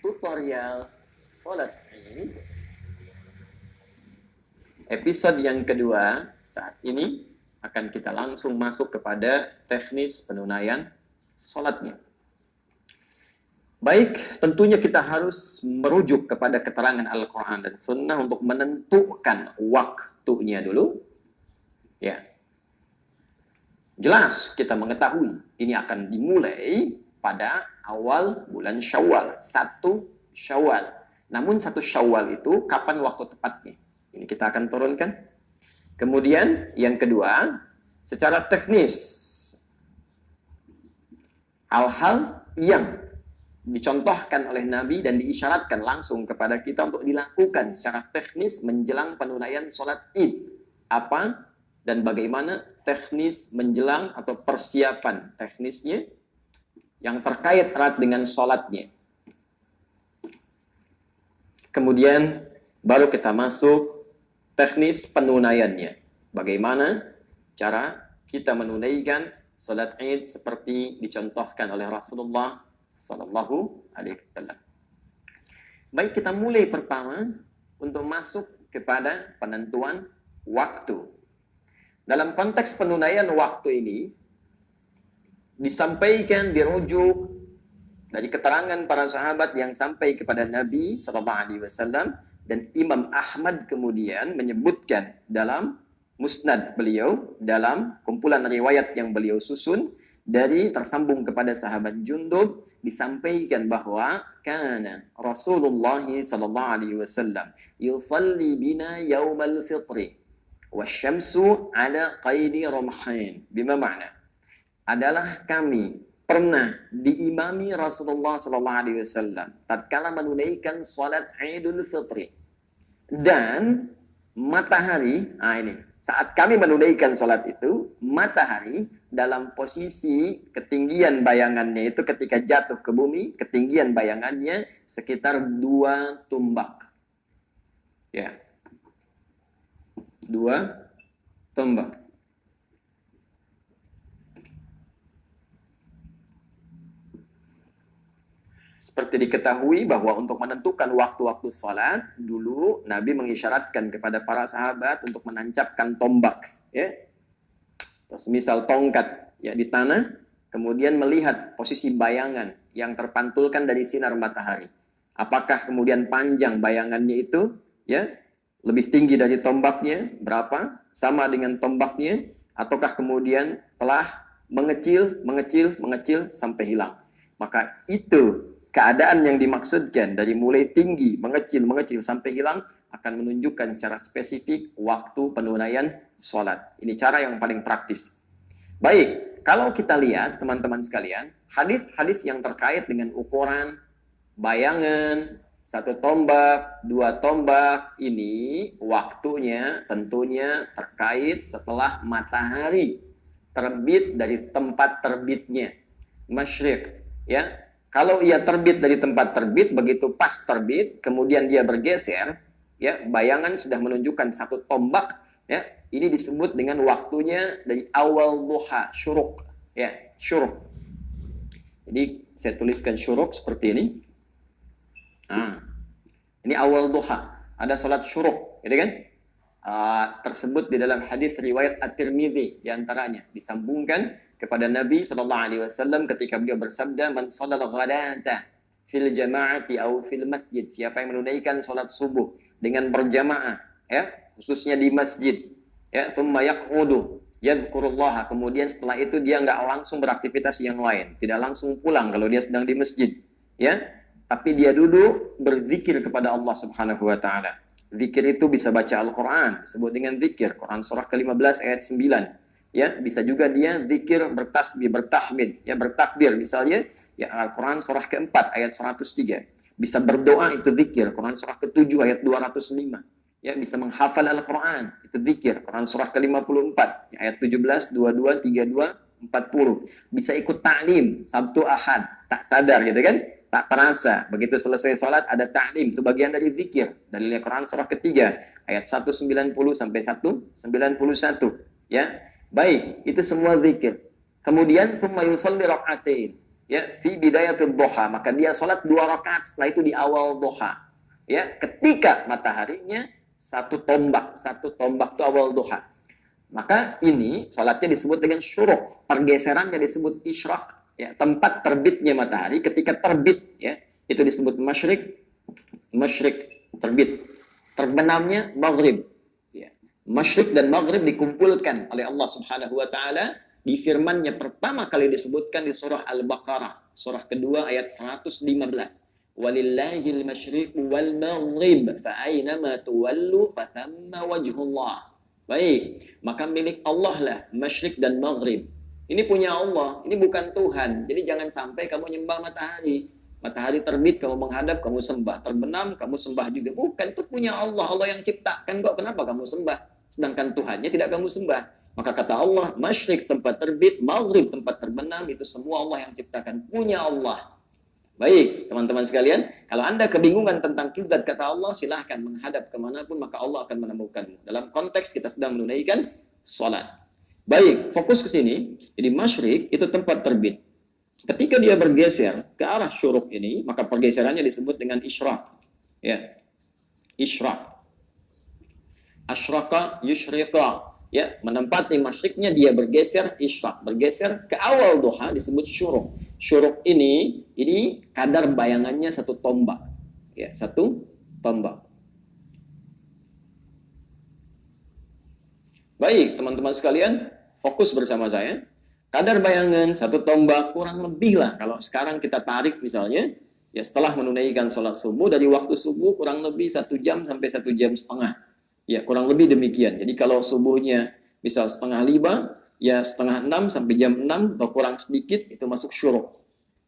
tutorial sholat Id. Episode yang kedua saat ini akan kita langsung masuk kepada teknis penunaian sholatnya. Baik, tentunya kita harus merujuk kepada keterangan Al-Quran dan Sunnah untuk menentukan waktunya dulu. Ya, jelas kita mengetahui ini akan dimulai pada awal bulan Syawal, 1 Syawal. Namun 1 Syawal itu kapan waktu tepatnya? Ini kita akan turunkan. Kemudian yang kedua, secara teknis, hal-hal yang dicontohkan oleh Nabi dan diisyaratkan langsung kepada kita untuk dilakukan secara teknis menjelang penunaian sholat Id. Apa dan bagaimana teknis menjelang atau persiapan teknisnya yang terkait erat dengan sholatnya. Kemudian baru kita masuk teknis penunaiannya. Bagaimana cara kita menunaikan sholat Id seperti dicontohkan oleh Rasulullah Sallallahu Alaihi Wasallam. Baik, kita mulai pertama untuk masuk kepada penentuan waktu. Dalam konteks penunaian waktu ini disampaikan, dirujuk dari keterangan para sahabat yang sampai kepada Nabi Sallallahu Alaihi Wasallam, dan Imam Ahmad kemudian menyebutkan dalam musnad beliau, dalam kumpulan riwayat yang beliau susun dari tersambung kepada sahabat Jundub, disampaikan bahwa kana Rasulullah sallallahu alaihi wasallam yusalli bina yaumal fitri wasyamsu ala qaidi ramhain. Bima makna? Adalah kami pernah diimami Rasulullah sallallahu alaihi wasallam tatkala menunaikan salat Idul Fitri dan matahari, ini saat kami menunaikan salat itu, matahari dalam posisi ketinggian bayangannya itu ketika jatuh ke bumi, ketinggian bayangannya sekitar 2 tombak. Ya. 2 tombak. Seperti diketahui bahwa untuk menentukan waktu-waktu salat, dulu Nabi mengisyaratkan kepada para sahabat untuk menancapkan tombak, ya. Terus misal tongkat ya di tanah, kemudian melihat posisi bayangan yang terpantulkan dari sinar matahari. Apakah kemudian panjang bayangannya itu, ya, lebih tinggi dari tombaknya, berapa? Sama dengan tombaknya, ataukah kemudian telah mengecil sampai hilang. Maka itu keadaan yang dimaksudkan dari mulai tinggi, mengecil sampai hilang akan menunjukkan secara spesifik waktu penunaian sholat. Ini cara yang paling praktis. Baik, kalau kita lihat teman-teman sekalian, hadis-hadis yang terkait dengan ukuran, bayangan, 1 tombak, 2 tombak, ini waktunya tentunya terkait setelah matahari terbit dari tempat terbitnya, masyriq, ya. Kalau ia terbit dari tempat terbit, begitu pas terbit, kemudian dia bergeser, ya, bayangan sudah menunjukkan 1 tombak, ya. Ini disebut dengan waktunya dari awal duha, syuruk, ya, syuruk. Jadi saya tuliskan syuruk seperti ini. Ini awal duha, ada salat syuruk, gitu kan? Tersebut di dalam hadis riwayat At-Tirmidzi diantaranya disambungkan kepada Nabi sallallahu alaihi wasallam ketika beliau bersabda, man shallal ghadata fil jama'ati aw fil masjid, siapa yang menunaikan salat subuh dengan berjamaah, ya, khususnya di masjid, ya, thumma yaq'udu yadhkurullah, kemudian setelah itu dia enggak langsung beraktivitas yang lain, tidak langsung pulang kalau dia sedang di masjid, ya, tapi dia duduk berzikir kepada Allah Subhanahu wa taala. Zikir itu bisa baca Al-Quran, disebut dengan zikir. Quran surah ke-15 ayat 9. Ya, bisa juga dia zikir bertasbih, bertahmid, ya, bertakbir misalnya, ya, Al-Quran surah ke-4 ayat 103. Bisa berdoa, itu zikir. Quran surah ke-7 ayat 205. Ya, bisa menghafal Al-Quran, itu zikir. Quran surah ke-54 ayat 17, 22, 32, 40. Bisa ikut ta'lim Sabtu Ahad, tak sadar gitu kan? Tak terasa, begitu selesai sholat ada ta'lim, itu bagian dari zikir. Dari Al-Quran surah ketiga ayat 190 sampai 191, ya. Baik, itu semua zikir. Kemudian thumma yusalli rak'atain, ya, fi bidayatul duha, maka dia sholat 2 rakaat, setelah itu di awal duha. Ya, ketika mataharinya satu tombak itu awal duha. Maka ini sholatnya disebut dengan syuruk, pergeserannya disebut isyraq, ya, tempat terbitnya matahari ketika terbit, ya, itu disebut masyrik terbit, terbenamnya maghrib, ya. Masyrik dan maghrib dikumpulkan oleh Allah Subhanahu wa taala di firman-Nya pertama kali disebutkan di surah Al-Baqarah, surah kedua ayat 115. Walillahil masyriqu wal maghrib fa aynama tuwallu fa thamma wajhullah. Baik, maka milik Allah lah masyrik dan maghrib. Ini punya Allah, ini bukan Tuhan. Jadi jangan sampai kamu nyembah matahari. Matahari terbit, kamu menghadap, kamu sembah. Terbenam, kamu sembah juga. Bukan, itu punya Allah. Allah yang ciptakan kok. Kenapa kamu sembah? Sedangkan Tuhannya tidak kamu sembah. Maka kata Allah, masyrik tempat terbit, maghrib tempat terbenam, itu semua Allah yang ciptakan. Punya Allah. Baik, teman-teman sekalian, kalau Anda kebingungan tentang kiblat kata Allah, silahkan menghadap kemanapun, maka Allah akan menemukanmu. Dalam konteks kita sedang menunaikan sholat. Baik, fokus ke sini. Jadi masyrik itu tempat terbit. Ketika dia bergeser ke arah syuruk ini, maka pergeserannya disebut dengan isyraq. Ya, isyraq. Asyraka yusyriqa. Ya, menempati masyriknya dia bergeser isyraq, bergeser ke awal duha disebut syuruk. Syuruk ini kadar bayangannya satu tombak. Ya, satu tombak. Baik, teman-teman sekalian, fokus bersama saya. Kadar bayangan satu tombak kurang lebih lah. Kalau sekarang kita tarik misalnya, ya setelah menunaikan sholat subuh, dari waktu subuh kurang lebih 1 jam sampai 1,5 jam. Ya, kurang lebih demikian. Jadi kalau subuhnya misal 4:30, ya 5:30 sampai jam 6 atau kurang sedikit itu masuk syuruk.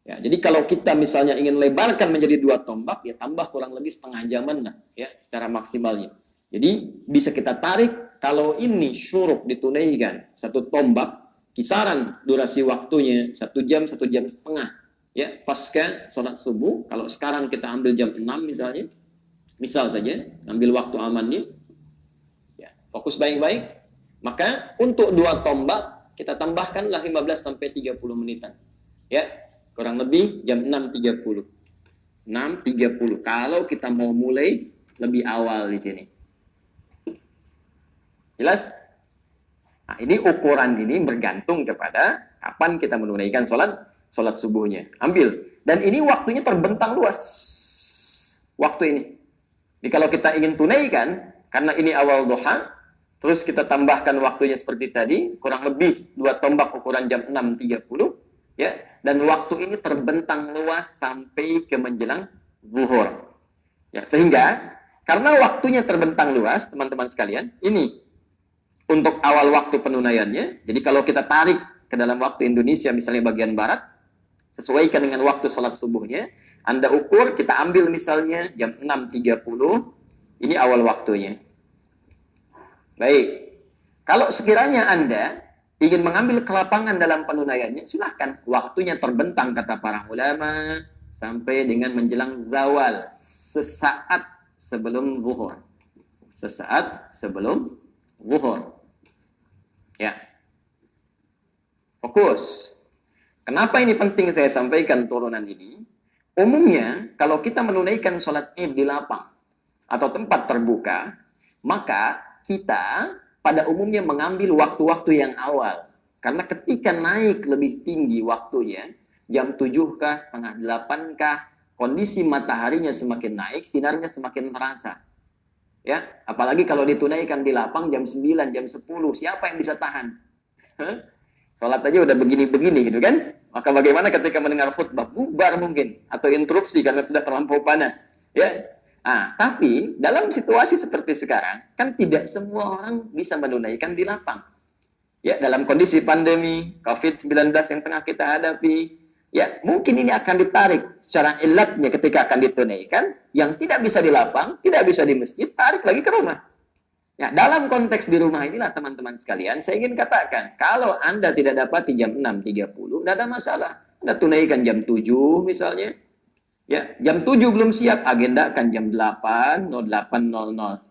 Ya, jadi kalau kita misalnya ingin lebarkan menjadi 2 tombak, ya tambah kurang lebih 1/2 jaman lah, ya secara maksimalnya. Jadi bisa kita tarik kalau ini syuruk ditunaikan 1 tombak, kisaran durasi waktunya 1 jam, 1,5 jam. Ya, pasca sholat subuh. Kalau sekarang kita ambil jam 6 misalnya, misal saja, ambil waktu amannya. Ya, fokus baik-baik. Maka untuk 2 tombak kita tambahkanlah 15 sampai 30 menitan. Ya, kurang lebih jam 6.30. 6.30 kalau kita mau mulai lebih awal di sini. Jelas? Nah, ini ukuran ini bergantung kepada kapan kita menunaikan sholat subuhnya. Ambil. Dan ini waktunya terbentang luas. Waktu ini. Jadi kalau kita ingin tunaikan, karena ini awal duha, terus kita tambahkan waktunya seperti tadi, kurang lebih 2 tombak ukuran jam 6.30, ya. Dan waktu ini terbentang luas sampai ke menjelang zuhur. Ya, sehingga karena waktunya terbentang luas, teman-teman sekalian, ini untuk awal waktu penunaiannya. Jadi kalau kita tarik ke dalam waktu Indonesia misalnya bagian barat, sesuaikan dengan waktu sholat subuhnya, Anda ukur, kita ambil misalnya jam 6.30, ini awal waktunya. Baik, kalau sekiranya Anda ingin mengambil kelapangan dalam penunaiannya, silahkan. Waktunya terbentang, kata para ulama, sampai dengan menjelang zawal, sesaat sebelum zuhur. Sesaat sebelum zuhur. Ya. Fokus. Kenapa ini penting saya sampaikan turunan ini? Umumnya, kalau kita menunaikan sholat id di lapang atau tempat terbuka, maka kita pada umumnya mengambil waktu-waktu yang awal. Karena ketika naik lebih tinggi waktunya, jam 7 kah, 7:30 kah, kondisi mataharinya semakin naik, sinarnya semakin terasa. Ya, apalagi kalau ditunaikan di lapang jam 9, jam 10, siapa yang bisa tahan? Sholat aja udah begini-begini gitu kan? Maka bagaimana ketika mendengar khutbah? Bubar mungkin, atau interupsi karena sudah terlampau panas. Ya, tapi dalam situasi seperti sekarang, kan tidak semua orang bisa menunaikan di lapang. Ya, dalam kondisi pandemi COVID-19 yang tengah kita hadapi, ya, mungkin ini akan ditarik secara ilatnya ketika akan ditunaikan, yang tidak bisa di lapang, tidak bisa di masjid, tarik lagi ke rumah. Ya, dalam konteks di rumah inilah teman-teman sekalian, saya ingin katakan, kalau Anda tidak dapat di jam 6.30, tidak ada masalah. Anda tunaikan jam 7 misalnya. Ya, jam 7 belum siap, agendakan jam 8, 08.00.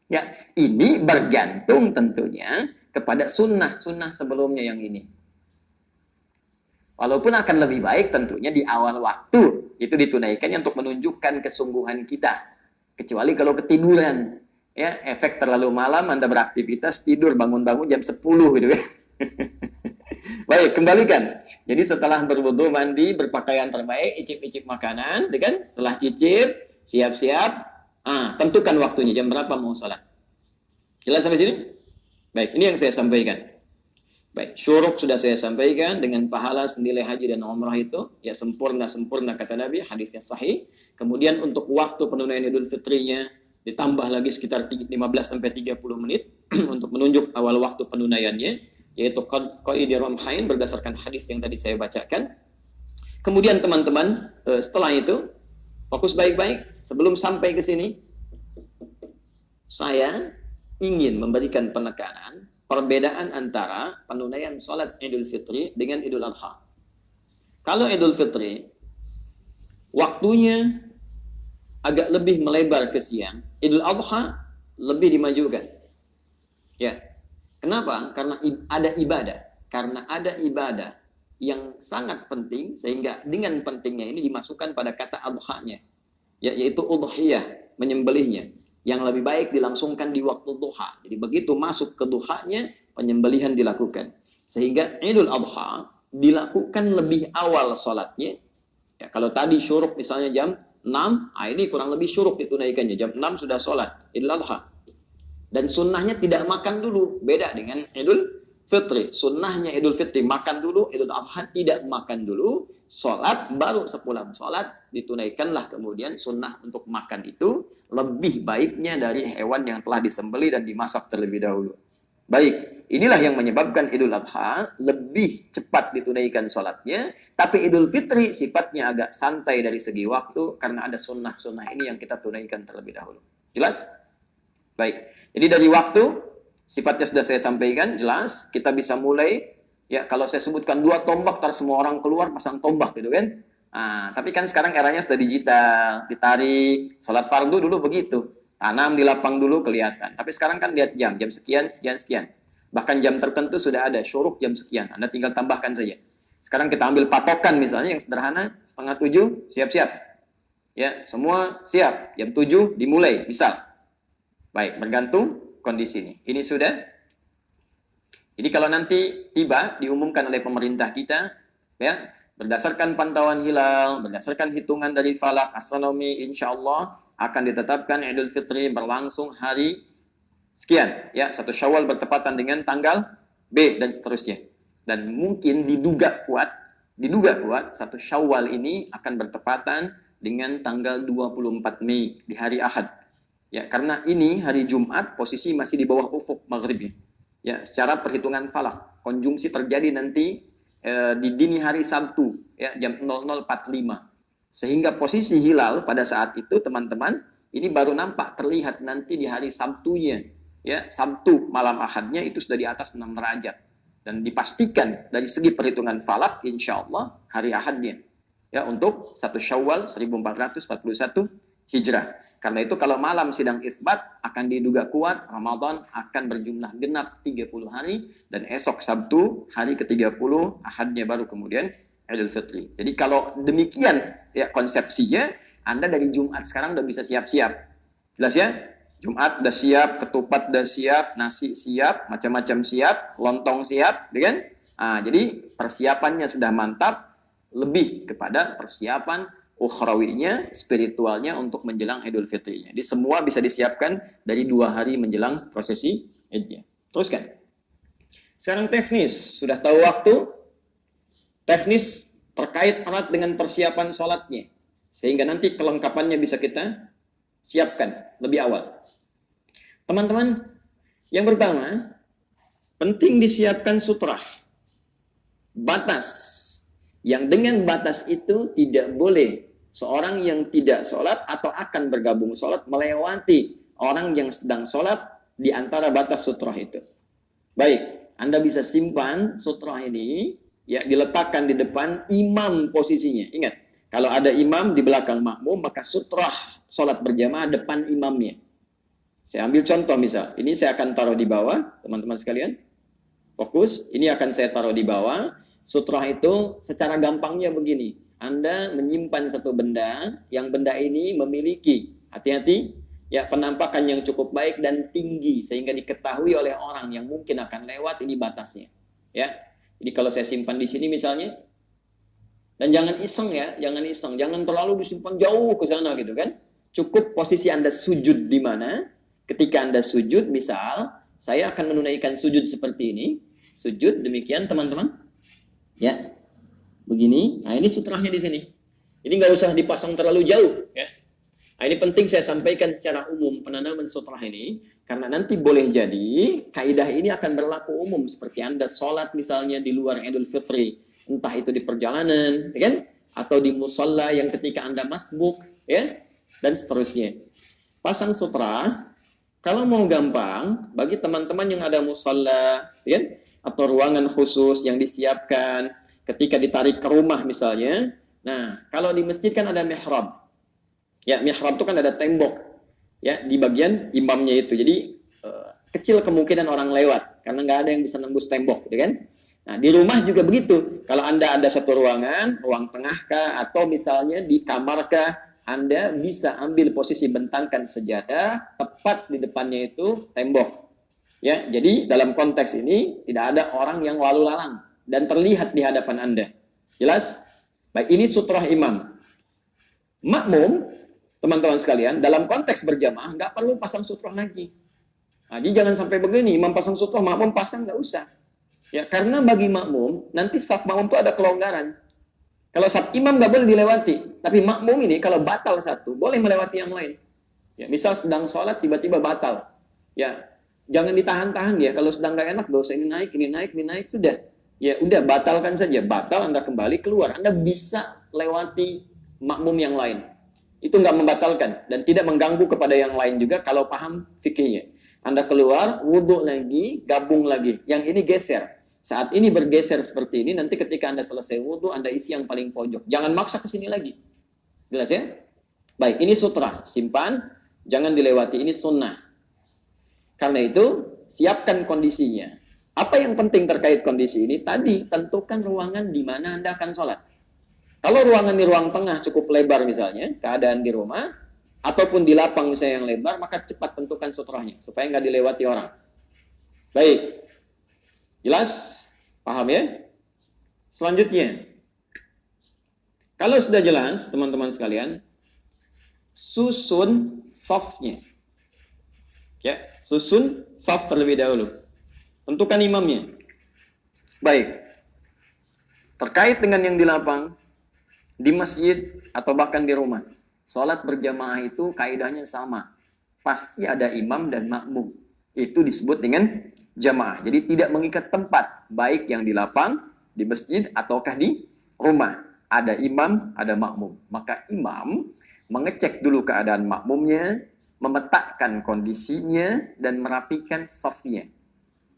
Ya, ini bergantung tentunya kepada sunnah sebelumnya yang ini. Walaupun akan lebih baik tentunya di awal waktu itu ditunaikannya untuk menunjukkan kesungguhan kita. Kecuali kalau ketiduran, ya efek terlalu malam Anda beraktivitas tidur bangun-bangun jam 10 gitu ya. Baik, kembalikan. Jadi setelah berwudu, mandi, berpakaian terbaik, icip-icip makanan, kan? Setelah cicip, siap-siap, tentukan waktunya jam berapa mau sholat. Jelas sampai sini? Baik, ini yang saya sampaikan. Baik, syuruk sudah saya sampaikan dengan pahala senilai haji dan umrah itu ya sempurna kata Nabi, hadisnya sahih. Kemudian untuk waktu penunaian Idul Fitrinya ditambah lagi sekitar 15 sampai 30 menit untuk menunjuk awal waktu penunaiannya, yaitu qaidi ramhain berdasarkan hadis yang tadi saya bacakan. Kemudian teman-teman, setelah itu fokus baik-baik sebelum sampai ke sini. Saya ingin memberikan penekanan perbedaan antara penunaian sholat Idul Fitri dengan Idul Adha. Kalau Idul Fitri, waktunya agak lebih melebar ke siang. Idul Adha lebih dimajukan. Ya, kenapa? Karena ada ibadah. Karena ada ibadah yang sangat penting, sehingga dengan pentingnya ini dimasukkan pada kata adhanya, yaitu udhiyah, menyembelihnya. Yang lebih baik dilangsungkan di waktu duha. Jadi begitu masuk ke duhanya, penyembelihan dilakukan. Sehingga Idul Adha dilakukan lebih awal sholatnya. Ya, kalau tadi syuruk misalnya jam 6, ini kurang lebih syuruk ditunaikannya. Jam 6 sudah sholat Idul Adha. Dan sunnahnya tidak makan dulu. Beda dengan Idul Fitri. Sunnahnya Idul Fitri makan dulu, Idul Adha tidak makan dulu. Sholat, baru sepulang sholat ditunaikanlah kemudian sunnah untuk makan itu lebih baiknya dari hewan yang telah disembelih dan dimasak terlebih dahulu. Baik, inilah yang menyebabkan Idul Adha lebih cepat ditunaikan sholatnya, tapi Idul Fitri sifatnya agak santai dari segi waktu karena ada sunnah-sunnah ini yang kita tunaikan terlebih dahulu. Jelas? Baik, jadi dari waktu sifatnya sudah saya sampaikan, jelas. Kita bisa mulai, ya kalau saya sebutkan 2 tombak, ntar semua orang keluar pasang tombak gitu kan. Tapi kan sekarang eranya sudah digital, ditarik, sholat fardu dulu begitu. Tanam di lapang dulu kelihatan. Tapi sekarang kan lihat jam sekian, sekian, sekian. Bahkan jam tertentu sudah ada, syuruk jam sekian. Anda tinggal tambahkan saja. Sekarang kita ambil patokan misalnya yang sederhana, 6:30, siap-siap. Ya, semua siap. Jam 7 dimulai, misal. Baik, bergantung kondisi ini. Ini sudah. Jadi kalau nanti tiba diumumkan oleh pemerintah kita, ya, berdasarkan pantauan hilal, berdasarkan hitungan dari falak astronomi, insya Allah akan ditetapkan Idul Fitri berlangsung hari sekian, ya, 1 Syawal bertepatan dengan tanggal B dan seterusnya. Dan mungkin diduga kuat 1 Syawal ini akan bertepatan dengan tanggal 24 Mei di hari Ahad. Ya, karena ini hari Jumat posisi masih di bawah ufuk maghribnya. Ya, secara perhitungan falak, konjungsi terjadi nanti di dini hari Sabtu, ya, jam 00.45. Sehingga posisi hilal pada saat itu teman-teman ini baru nampak terlihat nanti di hari Sabtunya, ya, Sabtu malam Ahadnya itu sudah di atas 6 derajat dan dipastikan dari segi perhitungan falak insya Allah hari Ahadnya, ya, untuk 1 Syawal 1441 Hijrah. Karena itu kalau malam sidang isbat akan diduga kuat Ramadan akan berjumlah genap 30 hari dan esok Sabtu hari ke-30 Ahadnya baru kemudian Idul Fitri. Jadi kalau demikian ya konsepsinya, Anda dari Jumat sekarang udah bisa siap-siap. Jelas ya? Jumat udah siap, ketupat udah siap, nasi siap, macam-macam siap, lontong siap, kan? Jadi persiapannya sudah mantap, lebih kepada persiapan ukhrawinya, spiritualnya untuk menjelang Idul Fitrinya. Jadi semua bisa disiapkan dari 2 hari menjelang prosesi Idnya. Teruskan. Sekarang teknis, sudah tahu waktu. Teknis terkait erat dengan persiapan sholatnya. Sehingga nanti kelengkapannya bisa kita siapkan lebih awal. Teman-teman, yang pertama, penting disiapkan sutrah. Batas. Yang dengan batas itu tidak boleh seorang yang tidak sholat atau akan bergabung sholat melewati orang yang sedang sholat di antara batas sutrah itu. Baik, Anda bisa simpan sutrah ini, ya, diletakkan di depan imam posisinya. Ingat, kalau ada imam di belakang makmum, maka sutrah sholat berjamaah depan imamnya. Saya ambil contoh misal, ini saya akan taruh di bawah, teman-teman sekalian. Fokus, ini akan saya taruh di bawah. Sutrah itu secara gampangnya begini. Anda menyimpan satu benda, yang benda ini memiliki, hati-hati, ya, penampakan yang cukup baik dan tinggi sehingga diketahui oleh orang yang mungkin akan lewat, ini batasnya. Ya. Jadi kalau saya simpan di sini misalnya, dan jangan iseng ya, jangan terlalu disimpan jauh ke sana gitu kan. Cukup posisi Anda sujud di mana. Ketika Anda sujud, misal saya akan menunaikan sujud seperti ini. Sujud demikian teman-teman. Ya. Begini. Nah, ini sutrahnya di sini. Jadi nggak usah dipasang terlalu jauh ya. Nah, ini penting saya sampaikan secara umum penanaman sutrah ini, karena nanti boleh jadi kaidah ini akan berlaku umum seperti Anda sholat misalnya di luar Idul Fitri, entah itu di perjalanan, ya kan? Atau di musalla yang ketika Anda masbuk, ya, dan seterusnya. Pasang sutra, kalau mau gampang, bagi teman-teman yang ada musalla, ya, atau ruangan khusus yang disiapkan ketika ditarik ke rumah misalnya. Nah, kalau di masjid kan ada mihrab. Ya, mihrab itu kan ada tembok ya di bagian imamnya itu. Jadi kecil kemungkinan orang lewat karena nggak ada yang bisa nembus tembok, gitu kan? Nah, di rumah juga begitu. Kalau Anda ada satu ruangan, ruang tengah kah, atau misalnya di kamar kah, Anda bisa ambil posisi bentangkan sejadah tepat di depannya itu tembok. Ya, jadi dalam konteks ini tidak ada orang yang lalu lalang dan terlihat di hadapan Anda. Jelas? Baik, ini sutrah imam. Makmum, teman-teman sekalian, dalam konteks berjamaah nggak perlu pasang sutrah lagi. Nah, jadi jangan sampai begini, imam pasang sutrah, makmum pasang, nggak usah. Ya, karena bagi makmum, nanti saf makmum itu ada kelonggaran. Kalau saf imam nggak boleh dilewati, tapi makmum ini kalau batal satu, boleh melewati yang lain. Ya, misal sedang sholat tiba-tiba batal. Ya, jangan ditahan-tahan ya. Kalau sedang nggak enak, dosa ini naik, sudah. Ya, udah batalkan saja. Batal, Anda kembali keluar. Anda bisa lewati makmum yang lain. Itu nggak membatalkan dan tidak mengganggu kepada yang lain juga kalau paham fikihnya. Anda keluar, wudhu lagi, gabung lagi. Yang ini geser. Saat ini bergeser seperti ini, nanti ketika Anda selesai wudhu, Anda isi yang paling pojok. Jangan maksa ke sini lagi. Jelas ya? Baik, ini sutra. Simpan, jangan dilewati. Ini sunnah. Karena itu, siapkan kondisinya. Apa yang penting terkait kondisi ini? Tadi, tentukan ruangan di mana Anda akan sholat. Kalau ruangan di ruang tengah cukup lebar misalnya, keadaan di rumah, ataupun di lapang misalnya yang lebar, maka cepat tentukan sutrahnya, supaya nggak dilewati orang. Baik. Jelas? Paham ya? Selanjutnya, kalau sudah jelas, teman-teman sekalian, susun safnya. Ya, susun saf terlebih dahulu. Tentukan imamnya. Baik. Terkait dengan yang di lapang, di masjid, atau bahkan di rumah, sholat berjamaah itu kaidahnya sama. Pasti ada imam dan makmum. Itu disebut dengan jamaah. Jadi tidak mengikat tempat, baik yang di lapang, di masjid, ataukah di rumah. Ada imam, ada makmum. Maka imam mengecek dulu keadaan makmumnya, memetakan kondisinya, dan merapikan safnya.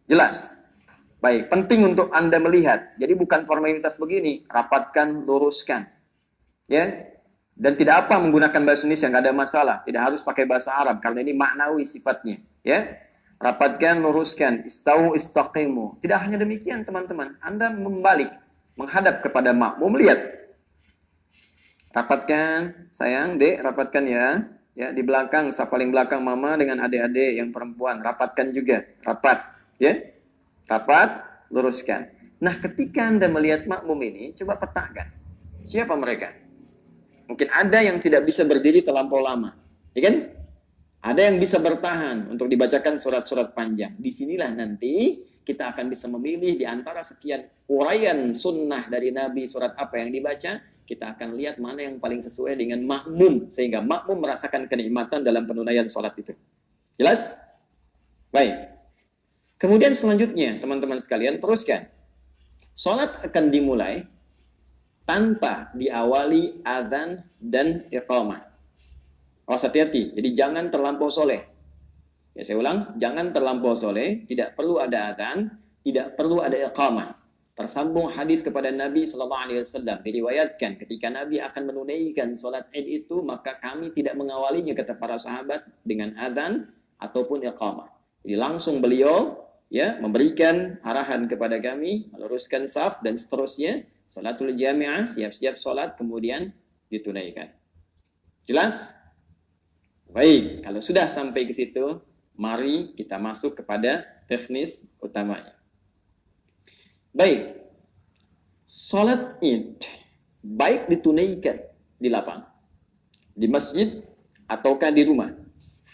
Jelas? Baik, penting untuk Anda melihat. Jadi bukan formalitas begini, rapatkan, luruskan. Ya, dan tidak apa menggunakan bahasa Indonesia, nggak ada masalah. Tidak harus pakai bahasa Arab, karena ini maknawi sifatnya. Ya, rapatkan, luruskan, istau, istaqimu. Tidak hanya demikian, teman-teman. Anda membalik, menghadap kepada makmum, lihat. Rapatkan, sayang, dek, rapatkan ya. Ya, di belakang, paling belakang mama dengan adik-adik yang perempuan, rapatkan juga. Rapat, ya. Rapat, luruskan. Nah, ketika Anda melihat makmum ini, coba petakan. Siapa mereka? Mungkin ada yang tidak bisa berdiri terlampau lama. Ya kan? Ada yang bisa bertahan untuk dibacakan surat-surat panjang. Disinilah nanti kita akan bisa memilih di antara sekian uraian sunnah dari Nabi, surat apa yang dibaca. Kita akan lihat mana yang paling sesuai dengan makmum. Sehingga makmum merasakan kenikmatan dalam penunaian sholat itu. Jelas? Baik. Kemudian selanjutnya, teman-teman sekalian, teruskan. Sholat akan dimulai tanpa diawali azan dan iqamah. Awas hati-hati, jadi jangan terlampau soleh. Ya, saya ulang, jangan terlampau soleh, tidak perlu ada azan, tidak perlu ada iqamah. Tersambung hadis kepada Nabi SAW, diriwayatkan ketika Nabi akan menunaikan sholat Id itu, maka kami tidak mengawalinya, kata para sahabat, dengan azan ataupun iqamah. Jadi langsung beliau ya memberikan arahan kepada kami, meluruskan saf dan seterusnya. Salatul jami'ah, siap-siap salat kemudian ditunaikan. Jelas? Baik, kalau sudah sampai ke situ, mari kita masuk kepada teknis utamanya. Baik, salat Id baik ditunaikan di lapang, di masjid ataukah di rumah.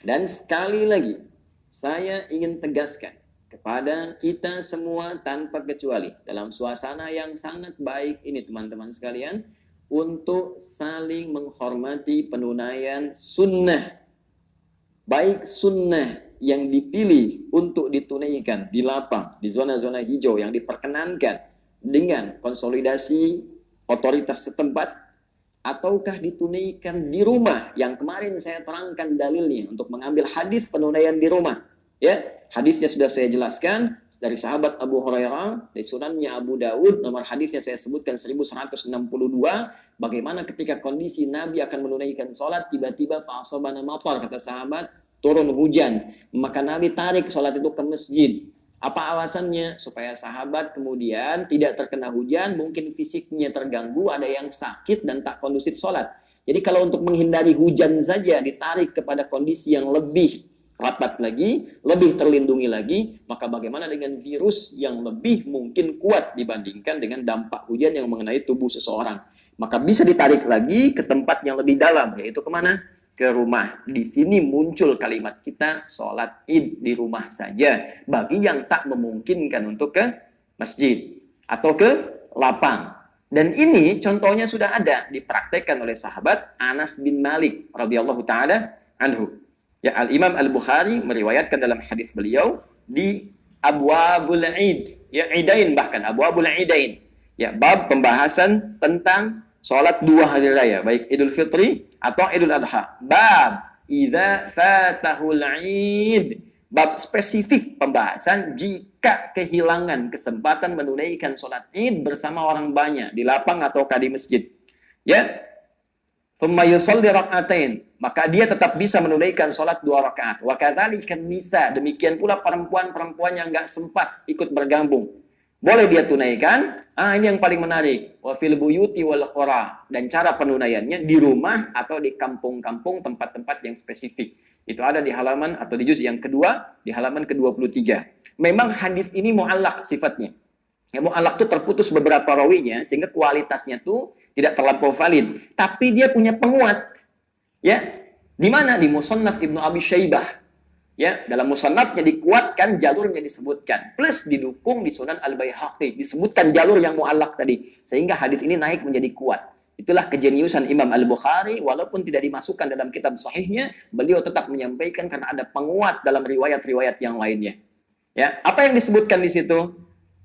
Dan sekali lagi, saya ingin tegaskan kepada kita semua tanpa kecuali dalam suasana yang sangat baik ini teman-teman sekalian, untuk saling menghormati penunaian sunnah. Baik sunnah yang dipilih untuk ditunaikan di lapang, di zona-zona hijau yang diperkenankan dengan konsolidasi otoritas setempat, ataukah ditunaikan di rumah yang kemarin saya terangkan dalilnya untuk mengambil hadis penunaian di rumah. Ya, hadisnya sudah saya jelaskan dari sahabat Abu Hurairah, dari sunannya Abu Dawud, nomor hadisnya saya sebutkan 1162, bagaimana ketika kondisi Nabi akan menunaikan sholat, tiba-tiba fa'asabana matar, kata sahabat, turun hujan, maka Nabi tarik sholat itu ke masjid. Apa alasannya? Supaya sahabat kemudian tidak terkena hujan, mungkin fisiknya terganggu, ada yang sakit dan tak kondusif sholat. Jadi kalau untuk menghindari hujan saja ditarik kepada kondisi yang lebih rapat lagi, lebih terlindungi lagi, maka bagaimana dengan virus yang lebih mungkin kuat dibandingkan dengan dampak hujan yang mengenai tubuh seseorang. Maka bisa ditarik lagi ke tempat yang lebih dalam, yaitu kemana? Ke rumah. Di sini muncul kalimat kita sholat Id di rumah saja bagi yang tak memungkinkan untuk ke masjid atau ke lapang. Dan ini contohnya sudah ada dipraktekkan oleh sahabat Anas bin Malik radhiyallahu taala anhu. Ya, Al-Imam Al-Bukhari meriwayatkan dalam hadis beliau di Abwabul Id, ya Idain, bahkan Abwabul Idain. Ya, bab pembahasan tentang sholat dua hari raya, baik Idul Fitri atau Idul Adha. Bab idza fatahul Id. Bab spesifik pembahasan jika kehilangan kesempatan menunaikan sholat Id bersama orang banyak di lapang ataukah di masjid. Ya. Thumma yusalli rak'atain, maka dia tetap bisa menunaikan sholat 2 rakaat. Wa kadzalika nisa, demikian pula perempuan-perempuan yang enggak sempat ikut bergabung. Boleh dia tunaikan. Ini yang paling menarik. Wa fil buyuti wal qura, dan cara penunaiannya di rumah atau di kampung-kampung, tempat-tempat yang spesifik. Itu ada di halaman atau di juz yang kedua, di halaman ke-23. Memang hadis ini mu'allaq sifatnya. Ya, mu'allaq itu terputus beberapa rawinya sehingga kualitasnya tuh tidak terlampau valid, tapi dia punya penguat. Ya, di mana? Di Musannaf Ibnu Abi Syaibah. Ya, dalam musannafnya dikuatkan, jalurnya disebutkan, plus didukung di Sunan Al-Baihaqi, disebutkan jalur yang mu'allaq tadi, sehingga hadis ini naik menjadi kuat. Itulah kejeniusan Imam Al-Bukhari, walaupun tidak dimasukkan dalam kitab sahihnya, beliau tetap menyampaikan karena ada penguat dalam riwayat-riwayat yang lainnya. Ya, apa yang disebutkan di situ?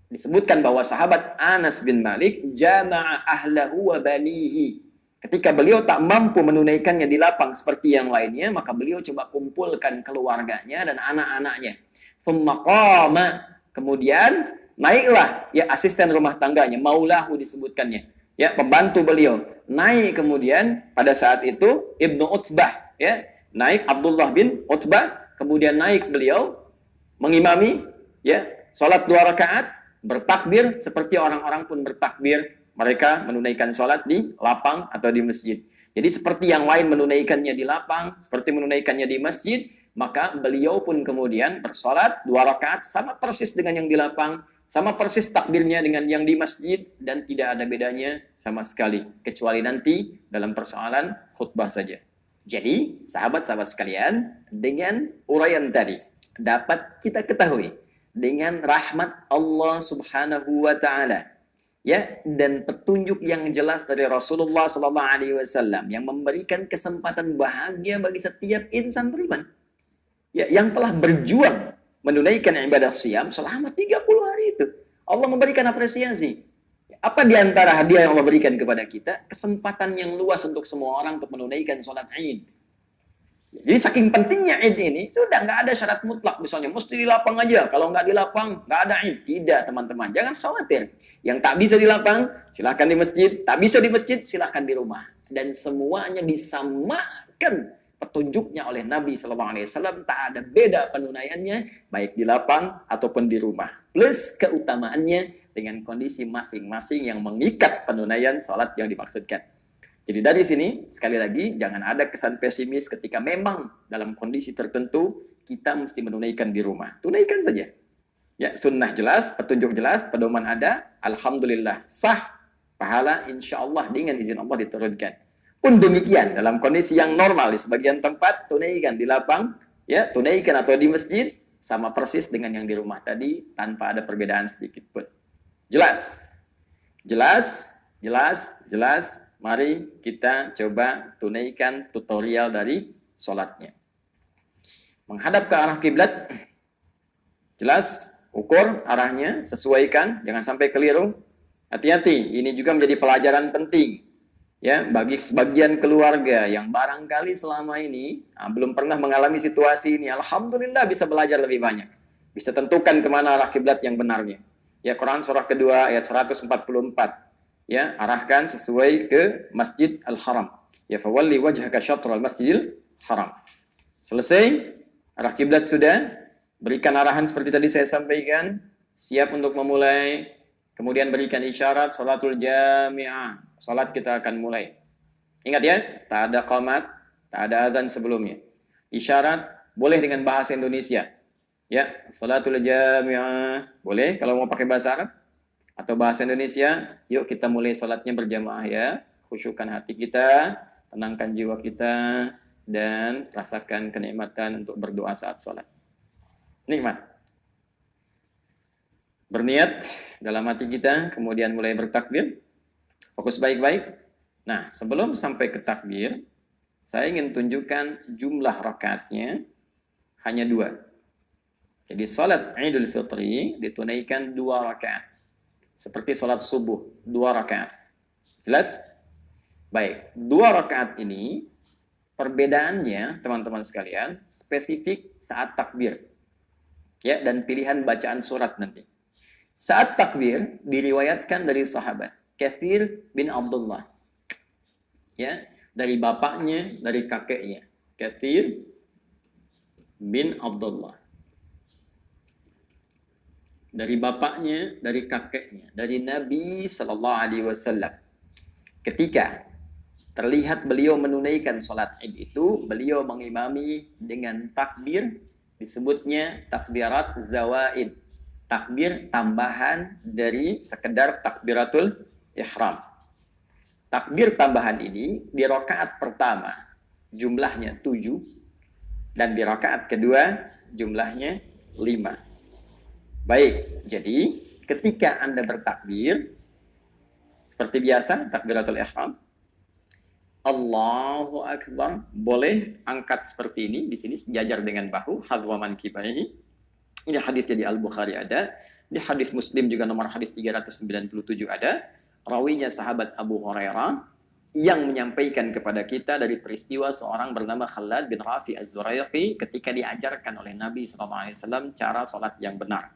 Disebutkan bahwa sahabat Anas bin Malik jama'a ahlahu wa banihi. Ketika beliau tak mampu menunaikannya di lapang seperti yang lainnya, maka beliau coba kumpulkan keluarganya dan anak-anaknya. Thumma qama, kemudian naiklah ya asisten rumah tangganya, maulahu disebutkannya. Ya, pembantu beliau. Naik kemudian pada saat itu Ibnu Utbah, ya. Naik Abdullah bin Utbah, kemudian naik beliau mengimami ya salat 2 rakaat. Bertakbir seperti orang-orang pun bertakbir, mereka menunaikan sholat di lapang atau di masjid. Jadi seperti yang lain menunaikannya di lapang, seperti menunaikannya di masjid, maka beliau pun kemudian bersolat 2 rakaat sama persis dengan yang di lapang, sama persis takbirnya dengan yang di masjid, dan tidak ada bedanya sama sekali, kecuali nanti dalam persoalan khutbah saja. Jadi sahabat-sahabat sekalian, dengan uraian tadi dapat kita ketahui dengan rahmat Allah Subhanahu wa taala, ya, dan petunjuk yang jelas dari Rasulullah sallallahu alaihi wasallam yang memberikan kesempatan bahagia bagi setiap insan beriman, ya, yang telah berjuang menunaikan ibadah siam selama 30 hari itu. Allah memberikan apresiasi. Apa di antara hadiah yang Allah berikan kepada kita? Kesempatan yang luas untuk semua orang untuk menunaikan sholat Id. Jadi saking pentingnya Id ini, sudah nggak ada syarat mutlak misalnya mesti di lapang aja, kalau nggak di lapang nggak ada Id. Tidak teman-teman, jangan khawatir. Yang tak bisa di lapang silahkan di masjid, tak bisa di masjid silahkan di rumah, dan semuanya disamakan petunjuknya oleh Nabi SAW, tak ada beda penunaiannya, baik di lapang ataupun di rumah. Plus keutamaannya dengan kondisi masing-masing yang mengikat penunaian sholat yang dimaksudkan. Jadi dari sini, sekali lagi, jangan ada kesan pesimis ketika memang dalam kondisi tertentu, kita mesti menunaikan di rumah. Tunaikan saja. Ya, sunnah jelas, petunjuk jelas, pedoman ada, alhamdulillah, sah, pahala insya Allah dengan izin Allah diturunkan. Pun demikian, dalam kondisi yang normal di sebagian tempat, tunaikan di lapang, ya, tunaikan atau di masjid, sama persis dengan yang di rumah tadi, tanpa ada perbedaan sedikit pun. Jelas? Jelas? Jelas? Jelas? Mari kita coba tunaikan tutorial dari sholatnya. Menghadap ke arah kiblat, jelas, ukur arahnya, sesuaikan, jangan sampai keliru. Hati-hati, ini juga menjadi pelajaran penting ya bagi sebagian keluarga yang barangkali selama ini belum pernah mengalami situasi ini. Alhamdulillah bisa belajar lebih banyak, bisa tentukan kemana arah kiblat yang benarnya. Ya, Quran surah kedua ayat 144. Ya, arahkan sesuai ke Masjid Al-Haram. Ya, fawalli wajhaka syatral Masjidil Haram. Selesai, arah kiblat sudah, berikan arahan seperti tadi saya sampaikan, siap untuk memulai, kemudian berikan isyarat salatul jami'ah. Salat kita akan mulai. Ingat ya, tak ada qamat, tak ada azan sebelumnya. Isyarat boleh dengan bahasa Indonesia. Ya, salatul jami'ah boleh kalau mau pakai bahasa Arab atau bahasa Indonesia. Yuk kita mulai salatnya berjamaah ya. Khusyukkan hati kita, tenangkan jiwa kita, dan rasakan kenikmatan untuk berdoa saat salat. Nikmat. Berniat dalam hati kita, kemudian mulai bertakbir. Fokus baik-baik. Nah, sebelum sampai ke takbir, saya ingin tunjukkan jumlah rakaatnya hanya 2. Jadi salat Idul Fitri ditunaikan 2 rakaat. Seperti salat subuh, 2 rakaat. Jelas? Baik, 2 rakaat ini perbedaannya, teman-teman sekalian, spesifik saat takbir. Ya, dan pilihan bacaan surat nanti. Saat takbir diriwayatkan dari sahabat Katsir bin Abdullah. Ya, dari bapaknya, dari kakeknya. Katsir bin Abdullah. Dari bapaknya, dari kakeknya, dari Nabi sallallahu alaihi wasallam. Ketika terlihat beliau menunaikan salat Id itu, beliau mengimami dengan takbir, disebutnya takbirat zawaid. Takbir tambahan dari sekedar takbiratul ihram. Takbir tambahan ini di rakaat pertama jumlahnya 7 dan di rakaat kedua jumlahnya 5. Baik, jadi ketika Anda bertakbir seperti biasa takbiratul ihram, Allahu Akbar, boleh angkat seperti ini, di sini sejajar dengan bahu, hadwa mankibaihi. Ini hadis jadi Al-Bukhari ada, di hadis Muslim juga nomor hadis 397 ada, rawinya sahabat Abu Hurairah yang menyampaikan kepada kita dari peristiwa seorang bernama Khalad bin Rafi Az-Zuraiqi ketika diajarkan oleh Nabi SAW cara salat yang benar.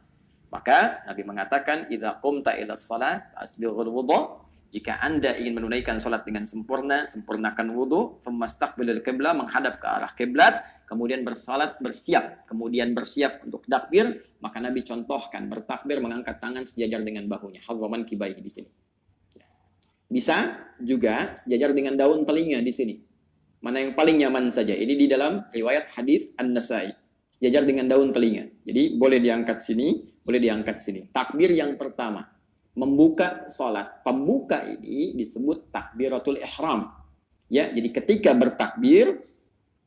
Maka Nabi mengatakan, idza qumta ila shalah asbighul wudhu. Jika Anda ingin menunaikan salat dengan sempurna, sempurnakan wudu, famastaqbilul qiblah, menghadap ke arah kiblat, kemudian bersalat, bersiap, kemudian bersiap untuk takbir, maka Nabi contohkan bertakbir mengangkat tangan sejajar dengan bahunya. Hadwaman kibaihi di sini. Bisa juga sejajar dengan daun telinga di sini. Mana yang paling nyaman saja. Ini di dalam riwayat hadis An-Nasai. Sejajar dengan daun telinga. Jadi boleh diangkat sini, boleh diangkat sini. Takbir yang pertama, membuka salat. Pembuka ini disebut takbiratul ihram. Ya, jadi ketika bertakbir,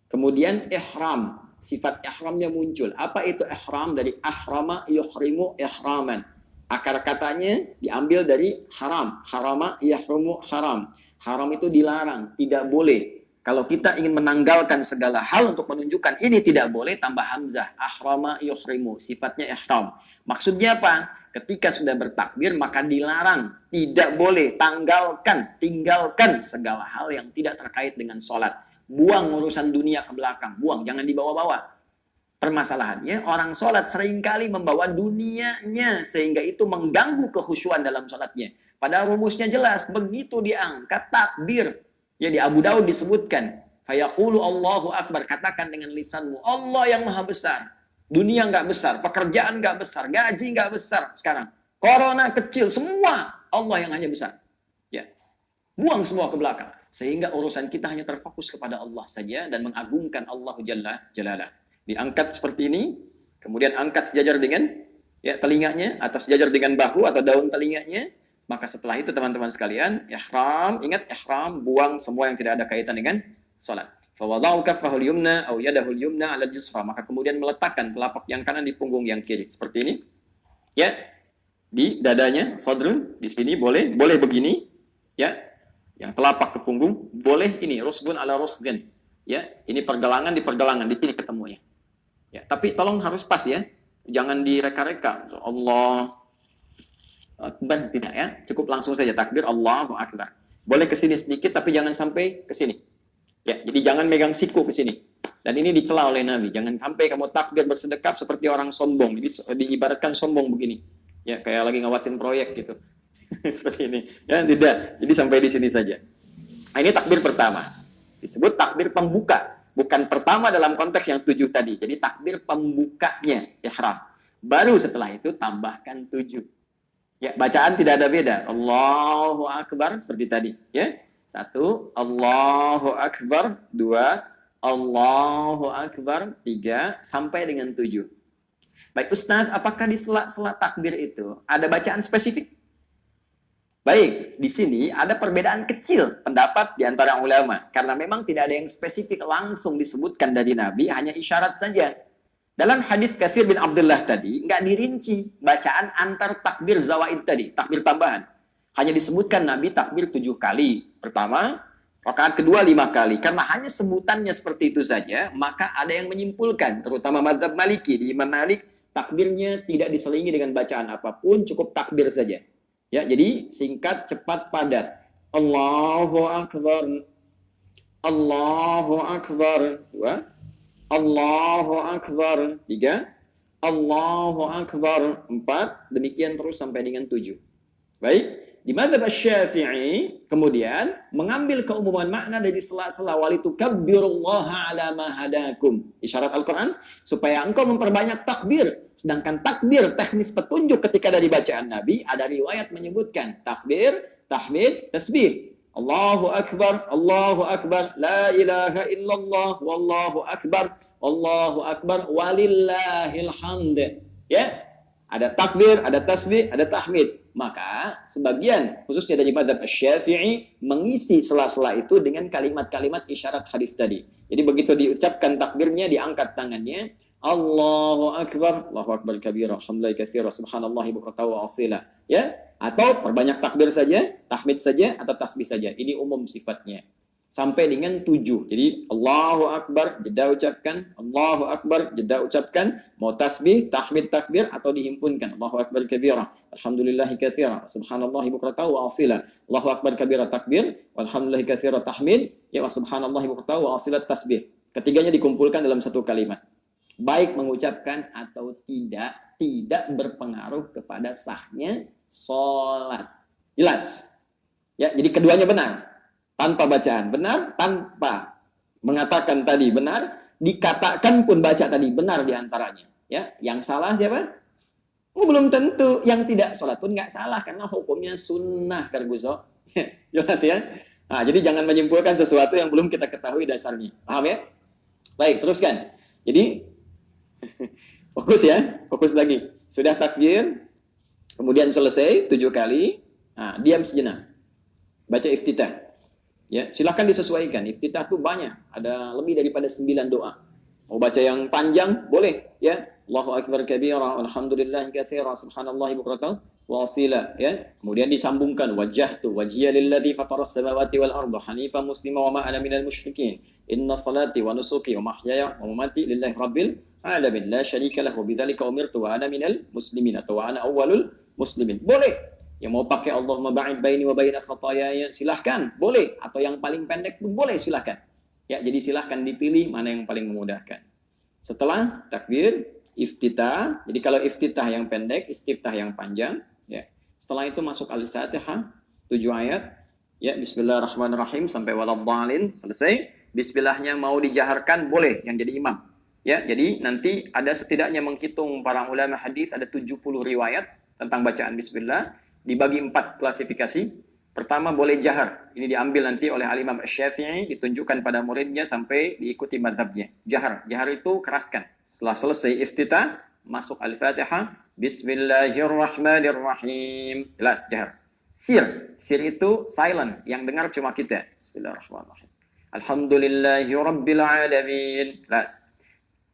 kemudian ihram, sifat ihramnya muncul. Apa itu ihram? Dari ahrama yuhrimu ihraman. Akar katanya diambil dari haram. Harama yahrumu haram. Haram itu dilarang, tidak boleh. Kalau kita ingin menanggalkan segala hal untuk menunjukkan ini tidak boleh, tambah hamzah. Ahrama yuhrimu, sifatnya ihram. Maksudnya apa? Ketika sudah bertakbir, maka dilarang. Tidak boleh, tinggalkan segala hal yang tidak terkait dengan sholat. Buang urusan dunia ke belakang, buang, jangan dibawa-bawa. Permasalahannya, orang sholat seringkali membawa dunianya, sehingga itu mengganggu kekhusyuan dalam sholatnya. Padahal rumusnya jelas, begitu diangkat takbir. Ya, di Abu Daud disebutkan, Fayaqulu Allahu Akbar. Katakan dengan lisanmu, Allah yang maha besar. Dunia nggak besar, pekerjaan nggak besar, gaji nggak besar sekarang. Corona kecil, semua Allah yang hanya besar. Ya, buang semua ke belakang. Sehingga urusan kita hanya terfokus kepada Allah saja dan mengagungkan Allah Jalla Jalalah. Diangkat seperti ini, kemudian angkat sejajar dengan ya telinganya atau sejajar dengan bahu atau daun telinganya. Maka setelah itu teman-teman sekalian, ihram, ingat ihram, buang semua yang tidak ada kaitan dengan salat. Fawadau kaffahul yumna atau yadahul yumna 'ala al-yusra, maka kemudian meletakkan telapak yang kanan di punggung yang kiri seperti ini. Ya. Di dadanya, sadrun, di sini boleh begini, ya. Yang telapak ke punggung boleh ini rusgun ala rusgun. Ya, ini pergelangan di pergelangan, di sini ketemunya. Ya, tapi tolong harus pas ya. Jangan direka-reka. Allah Akbar tidak ya. Cukup langsung saja takbir Allahu Akbar. Boleh ke sini sedikit tapi jangan sampai ke sini. Ya, jadi jangan megang siku ke sini. Dan ini dicela oleh Nabi. Jangan sampai kamu takbir bersedekap seperti orang sombong. Jadi diibaratkan sombong begini. Ya, kayak lagi ngawasin proyek gitu. Seperti ini. Ya, tidak. Jadi sampai di sini saja. Nah, ini takbir pertama. Disebut takbir pembuka. Bukan pertama dalam konteks yang 7 tadi. Jadi takbir pembukanya, ihram. Baru setelah itu tambahkan 7. Ya, bacaan tidak ada beda. Allahu Akbar seperti tadi. Ya. 1, Allahu Akbar. 2, Allahu Akbar. 3, sampai dengan 7. Baik Ustaz, apakah di sela-sela takbir itu ada bacaan spesifik? Baik, di sini ada perbedaan kecil pendapat di antara ulama. Karena memang tidak ada yang spesifik langsung disebutkan dari Nabi, hanya isyarat saja. Dalam hadis Katsir bin Abdullah tadi, nggak dirinci bacaan antar takbir zawaid tadi, takbir tambahan. Hanya disebutkan Nabi takbir 7 kali. Pertama, rakaat kedua 5 kali. Karena hanya sebutannya seperti itu saja, maka ada yang menyimpulkan, terutama mazhab Maliki, di Imam Malik, takbirnya tidak diselingi dengan bacaan apapun, cukup takbir saja. Ya, jadi singkat, cepat, padat. Allahu Akbar. Allahu Akbar. 2. Allahu Akbar. 3. Allahu Akbar. 4. Demikian terus sampai dengan 7. Baik. Di mazhab Asy-Syafi'i kemudian mengambil keumuman makna dari sela-sela walitukabbirullaha ala ma hadakum. Isyarat Al-Qur'an supaya engkau memperbanyak takbir. Sedangkan takbir teknis petunjuk ketika dari bacaan Nabi ada riwayat menyebutkan takbir, tahmid, tasbih. Allahu Akbar, Allahu Akbar, la ilaha illallah, wallahu akbar, Allahu Akbar, walillahil hamd. Ya, ada takbir, ada tasbih, ada tahmid. Maka sebagian khususnya dari mazhab Asy-Syafi'i mengisi sela-sela itu dengan kalimat-kalimat isyarat hadis tadi. Jadi begitu diucapkan takbirnya, diangkat tangannya, Allahu Akbar, Allahu Akbar kabira, alhamdulillah katsira, subhanallahi bukratan wa asila. Ya, atau perbanyak takbir saja, tahmid saja atau tasbih saja. Ini umum sifatnya. Sampai dengan 7. Jadi Allahu Akbar, jeda ucapkan, Allahu Akbar, jeda ucapkan, mau tasbih, tahmid, takbir atau dihimpunkan. Allahu Akbar kabira, alhamdulillahi katsira, subhanallahi bukratan wa asila. Allahu Akbar kabira takbir, walhamdulillahi katsira tahmid, ya wa subhanallahi bukratan wa asila tasbih. Ketiganya dikumpulkan dalam satu kalimat. Baik mengucapkan atau tidak berpengaruh kepada sahnya salat. Jelas? Ya, jadi keduanya benar. Tanpa bacaan benar, tanpa mengatakan tadi benar, dikatakan pun baca tadi benar diantaranya. Ya, yang salah siapa? Oh, belum tentu. Yang tidak sholat pun nggak salah karena hukumnya sunnah, Karguso. Jelas ya. Nah, jadi jangan menyimpulkan sesuatu yang belum kita ketahui dasarnya. Paham ya? Baik, teruskan. Jadi fokus ya, fokus lagi. Sudah takbir, kemudian selesai 7 kali. Nah, diam sejenak. Baca iftitah. Ya, silahkan disesuaikan. Iftitah itu banyak, ada lebih daripada 9 doa. Mau baca yang panjang boleh, ya. Allahu Akbar kabira, alhamdulillahi katsira, subhanallahi bukratan wa asila, ya. Kemudian disambungkan wajjahtu wajhiya lilladzi fataras samawati wal arda hanifan muslima wa ma ana minal musyrikin. Inna salati wa nusuki wa mahyaya wa mamati lillahi rabbil alamin la syarika lahu bidzalika umirtu wa ana minal muslimin atau wa ana awwalul muslimin. Boleh. Yang mau pakai Allahumma ba'id baini wa baina khataayaya silahkan, boleh. Atau yang paling pendek pun boleh, silahkan. Ya, jadi silahkan dipilih mana yang paling memudahkan. Setelah takbir, iftitah. Jadi kalau iftitah yang pendek, istiftah yang panjang. Ya. Setelah itu masuk Al-Fatihah, 7 ayat. Ya, Bismillahirrahmanirrahim sampai waladhdallin, selesai. Bismillahnya mau dijaharkan boleh yang jadi imam. Ya, jadi nanti ada setidaknya menghitung para ulama hadis ada 70 riwayat tentang bacaan bismillah dibagi 4 klasifikasi. Pertama boleh jahar. Ini diambil nanti oleh Al-Imam Asy-Syafi'i, ditunjukkan pada muridnya sampai diikuti mazhabnya. Jahar. Jahar itu keraskan. Setelah selesai iftitah, masuk Al-Fatihah, Bismillahirrahmanirrahim. Jelas jahar. Sir. Sir itu silent, yang dengar cuma kita. Bismillahirrahmanirrahim. Alhamdulillahirabbil alamin. Jelas.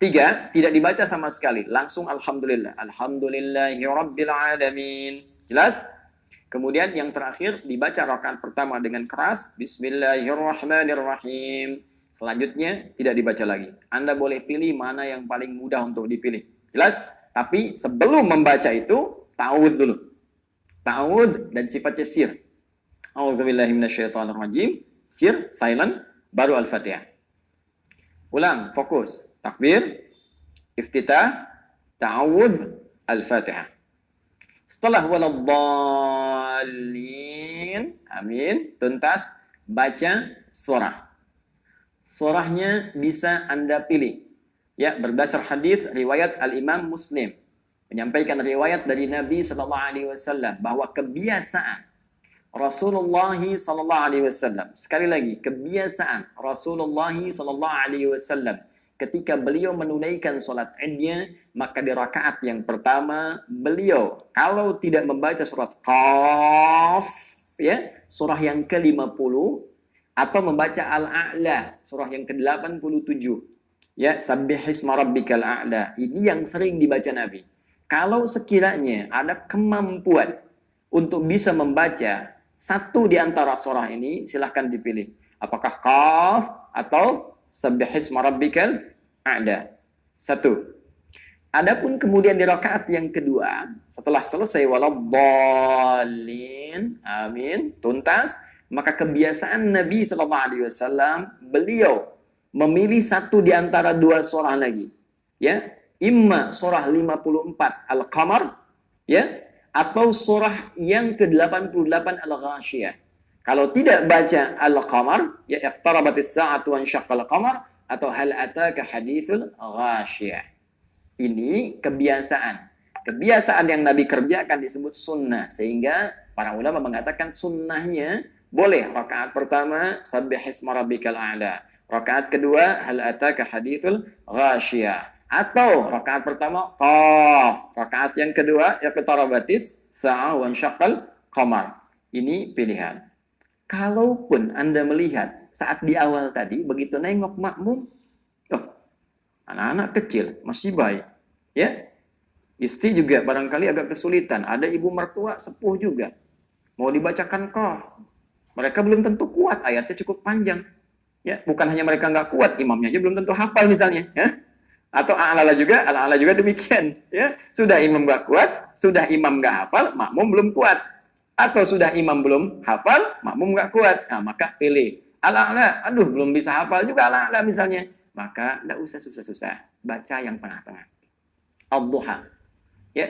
3, tidak dibaca sama sekali, langsung alhamdulillah. Alhamdulillahirabbil alamin. Jelas? Kemudian yang terakhir dibaca rakaat pertama dengan keras, Bismillahirrahmanirrahim. Selanjutnya tidak dibaca lagi. Anda boleh pilih mana yang paling mudah untuk dipilih. Jelas? Tapi sebelum membaca itu ta'awudz dulu. Ta'awudz dan sifatnya sir. A'udzubillahi minasyaitonirrajim. Sir, silent, baru Al-Fatihah. Ulang, fokus. Takbir, iftitah, ta'awudz, Al-Fatihah. Setelah waladdallin, amin, tuntas, baca surah. Surahnya bisa Anda pilih. Ya, berdasar hadis riwayat Al-Imam Muslim menyampaikan riwayat dari Nabi sallallahu alaihi wasallam bahwa kebiasaan Rasulullah sallallahu alaihi wasallam, sekali lagi, kebiasaan Rasulullah sallallahu alaihi wasallam ketika beliau menunaikan sholat Idnya, maka di rakaat yang pertama beliau kalau tidak membaca surat Qaf, ya, surah yang ke-50, atau membaca Al-A'la, surah yang ke-87, ya, Sabbihisma rabbikal a'la. Ini yang sering dibaca Nabi. Kalau sekiranya ada kemampuan untuk bisa membaca satu di antara surah ini, silahkan dipilih. Apakah Qaf atau Sabbihisma rabbikal a'la. Satu. Adapun kemudian di rakaat yang kedua, setelah selesai waladdallin, amin, tuntas, maka kebiasaan Nabi sallallahu alaihi wasallam beliau memilih satu di antara dua surah lagi. Ya, imma surah 54 Al-Qamar, ya, atau surah yang ke-88 Al-Ghasyiyah. Kalau tidak baca Al-Qamar, ya, iqtarabatis sa'atu wa insyaqqal qamar, atau hal ataka haditsul ghasyiyah. Ini kebiasaan. Kebiasaan yang Nabi kerjakan disebut sunnah. Sehingga para ulama mengatakan sunnahnya boleh rakaat pertama Sabbihisma rabbikal a'la. Rakaat kedua hal ataka haditsul ghasyiyah. Atau rakaat pertama Qaf. Rakaat yang kedua iqtarabatis sa'ah wa insyaqqal qamar. Ini pilihan. Kalaupun Anda melihat saat di awal tadi, begitu nengok makmum, oh, anak-anak kecil, masih bayi, ya, istri juga barangkali agak kesulitan, ada ibu mertua sepuh juga, mau dibacakan Qaf, mereka belum tentu kuat, ayatnya cukup panjang, ya, bukan hanya mereka nggak kuat, imamnya aja belum tentu hafal misalnya, ya, atau ala juga demikian, ya, sudah imam nggak kuat, sudah imam nggak hafal, makmum belum kuat, atau sudah imam belum hafal, makmum nggak kuat, nah, maka pilih Al-A'la, aduh belum bisa hafal juga Al-A'la misalnya. Maka tidak usah susah-susah. Baca yang tengah-tengah. Ad-duha. Ya.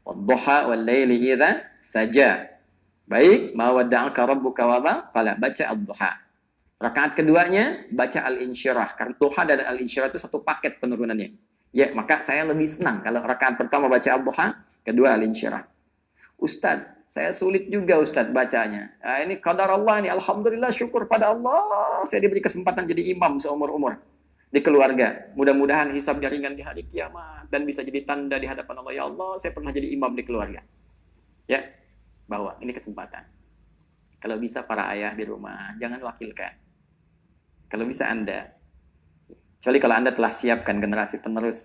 Ad-duha wal-laili idza saja. Baik, ma wadda'aka rabbuka wa ma qala. Baca ad-duha. Rakaat keduanya baca al-insyirah. Karena duha dan al-insyirah itu satu paket penurunannya. Ya, maka saya lebih senang kalau rakaat pertama baca ad-duha, kedua al-insyirah. Ustadz, saya sulit juga Ustadz bacanya. Nah, ini qadar Allah ini, alhamdulillah, syukur pada Allah. Saya diberi kesempatan jadi imam seumur-umur di keluarga. Mudah-mudahan hisab jaringan di hari kiamat dan bisa jadi tanda di hadapan Allah. Ya Allah, saya pernah jadi imam di keluarga. Ya, bawa ini kesempatan. Kalau bisa para ayah di rumah, jangan wakilkan. Kalau bisa Anda. Kecuali kalau Anda telah siapkan generasi penerus.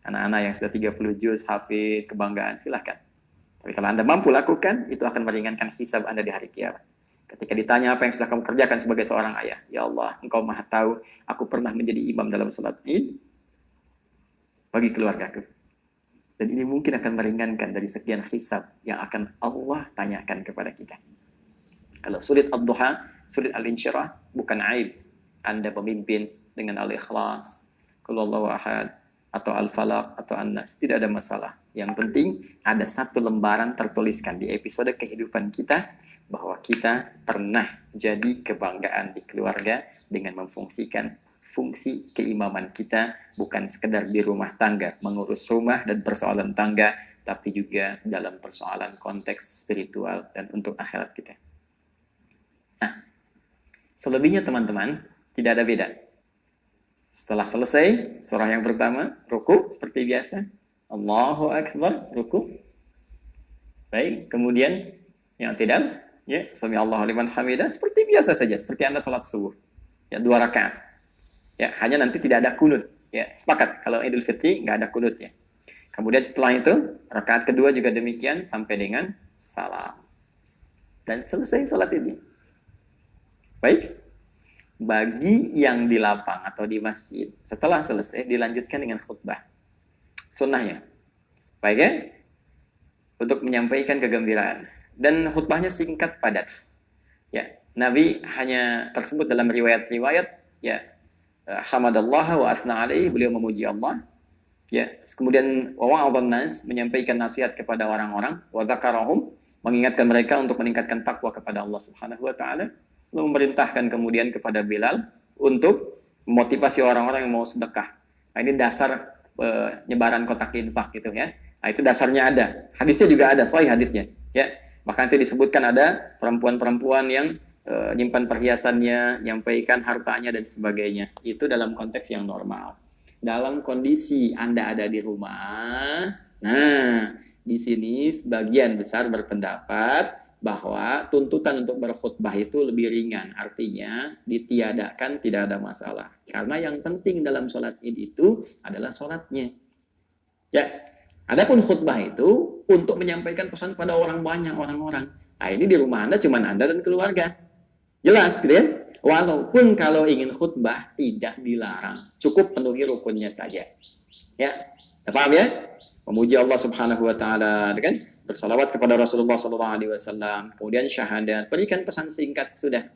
Anak-anak yang sudah 30 juz, hafid, kebanggaan, silahkan. Tapi kalau Anda mampu lakukan, itu akan meringankan hisab Anda di hari kiamat. Ketika ditanya apa yang sudah kamu kerjakan sebagai seorang ayah, ya Allah, Engkau Maha Tahu, aku pernah menjadi imam dalam salat Id bagi keluargaku. Dan ini mungkin akan meringankan dari sekian hisab yang akan Allah tanyakan kepada kita. Kalau sulit ad-duha, sulit al-insyirah, bukan aib. Anda pemimpin dengan al-ikhlas, qul huwallahu ahad, atau al-falaq, atau an-nas, tidak ada masalah. Yang penting ada satu lembaran tertuliskan di episode kehidupan kita bahwa kita pernah jadi kebanggaan di keluarga dengan memfungsikan fungsi keimaman kita, bukan sekedar di rumah tangga mengurus rumah dan persoalan tangga, tapi juga dalam persoalan konteks spiritual dan untuk akhirat kita. Nah, selebihnya teman-teman tidak ada beda. Setelah selesai surah yang pertama, ruku seperti biasa, Allahu Akbar, ruku. Baik, kemudian yang tidak, ya, sami Allahu liman hamidah, seperti biasa saja, seperti Anda salat subuh. Ya, 2 rakaat. Ya, hanya nanti tidak ada kunut. Ya, sepakat kalau Idul Fitri nggak ada kunut ya. Kemudian setelah itu, rakaat kedua juga demikian sampai dengan salam. Dan selesai salat ini. Baik. Bagi yang di lapang atau di masjid, setelah selesai dilanjutkan dengan khutbah. Sunnahnya. Baik ya? Untuk menyampaikan kegembiraan. Dan khutbahnya singkat padat. Ya, Nabi hanya tersebut dalam riwayat-riwayat, ya, hamadallah wa asna alaihi, beliau memuji Allah. Ya, kemudian wa'adhan nas, menyampaikan nasihat kepada orang-orang, wa dzakarahum, mengingatkan mereka untuk meningkatkan takwa kepada Allah Subhanahu wa taala, lalu memerintahkan kemudian kepada Bilal untuk memotivasi orang-orang yang mau sedekah. Nah, ini dasar nyebaran kotak infak gitu ya. Nah, itu dasarnya ada. Hadisnya juga ada, sahih hadisnya, ya. Bahkan itu disebutkan ada perempuan-perempuan yang nyimpan perhiasannya, nyampaikan hartanya dan sebagainya. Itu dalam konteks yang normal. Dalam kondisi Anda ada di rumah, nah, di sini sebagian besar berpendapat bahwa tuntutan untuk berkhutbah itu lebih ringan. Artinya ditiadakan, tidak ada masalah. Karena yang penting dalam sholat id itu adalah sholatnya. Ya, adapun khutbah itu untuk menyampaikan pesan pada orang banyak, orang-orang. Nah, ini di rumah Anda cuma Anda dan keluarga. Jelas, gitu ya? Walaupun kalau ingin khutbah tidak dilarang, cukup penuhi rukunnya saja. Ya, paham ya? Memuji Allah Subhanahu wa taala, kan? Bersalawat kepada Rasulullah sallallahu alaihi wasallam, kemudian syahadat, berikan pesan singkat sudah.